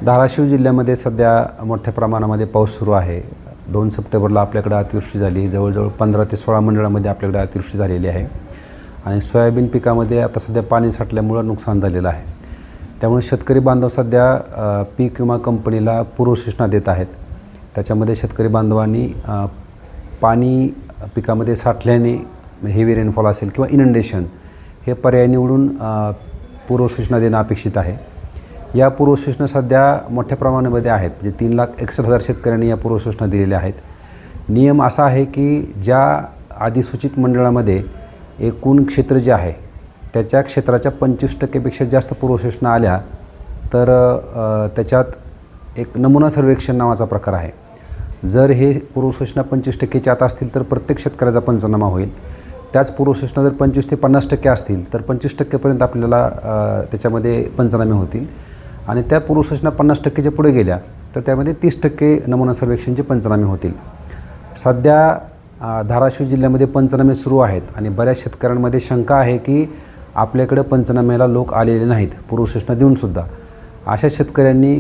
धाराशिव जिल्ह्यामध्ये सध्या मोठ्या प्रमाणामध्ये पाऊस सुरू आहे। 2 सप्टेंबरला आपल्याकडे अतिवृष्टी झाली। जवळजवळ 15 ते 16 मंडळामध्ये आपल्याकडे अतिवृष्टी झालेली आहे आणि सोयाबीन पिकामध्ये आता सध्या पाणी साठल्यामुळे नुकसान झालेलं आहे। त्यामुळे शेतकरी बांधव सध्या पीक विमा कंपनीला पूर्वसूचना देत आहेत। त्याच्यामध्ये शेतकरी बांधवांनी पाणी पिकामध्ये साठल्याने हेवी रेनफॉल असेल किंवा इनंडेशन हे पर्याय निवडून पूर्वसूचना देणं अपेक्षित आहे। या पूर्वसूचना सध्या मोठ्या प्रमाणामध्ये आहेत। म्हणजे 3,61,000 शेतकऱ्यांनी या पूर्वसूचना दिलेल्या आहेत। नियम असा आहे की ज्या अधिसूचित मंडळामध्ये एकूण क्षेत्र जे आहे त्याच्या क्षेत्राच्या 25% पेक्षा जास्त पूर्वसूचना आल्या तर त्याच्यात एक नमुना सर्वेक्षण नावाचा प्रकार आहे। जर हे पूर्वसूचना 25%च्या आत असतील तर प्रत्येक शेतकऱ्याचा पंचनामा होईल। त्याच पूर्वसूचना जर 25 ते 50% असतील तर 25% आपल्याला त्याच्यामध्ये पंचनामे होतील आणि त्या पूर्वसूचना 50%च्या पुढे गेल्या तर त्यामध्ये 30% नमुना सर्वेक्षणचे पंचनामे होतील। सध्या धाराशिव जिल्ह्यामध्ये पंचनामे सुरू आहेत आणि बऱ्याच शेतकऱ्यांमध्ये शंका आहे की आपल्याकडे पंचनाम्याला लोक आलेले नाहीत पूर्वसूचना देऊनसुद्धा। अशा शेतकऱ्यांनी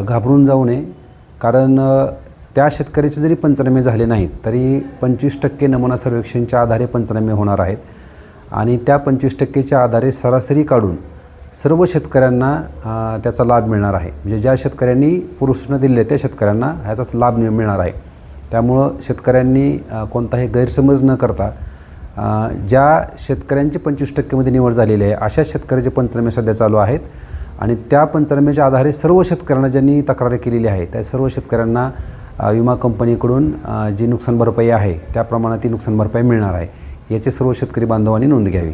घाबरून जाऊ नये, कारण त्या शेतकऱ्याचे जरी पंचनामे झाले नाहीत तरी 25% नमुना सर्वेक्षणच्या आधारे पंचनामे होणार आहेत आणि त्या 25%च्या आधारे सरासरी काढून सर्व शेतकऱ्यांना त्याचा लाभ मिळणार आहे। म्हणजे ज्या शेतकऱ्यांनी पूर्वसूचना दिली आहे त्या शेतकऱ्यांना ह्याचाच लाभ मिळणार आहे। त्यामुळं शेतकऱ्यांनी कोणताही गैरसमज न करता ज्या शेतकऱ्यांची 25%मध्ये निवड झालेली आहे अशा शेतकऱ्याचे पंचनामे सध्या चालू आहेत आणि त्या पंचनाम्याच्या आधारे सर्व शेतकऱ्यांना ज्यांनी तक्रार केलेली आहे त्या सर्व शेतकऱ्यांना विमा कंपनीकडून जी नुकसान भरपाई आहे त्या प्रमाणात ती नुकसान भरपाई मिळणार आहे। याची सर्व शेतकरी बांधवांनी नोंद घ्यावी।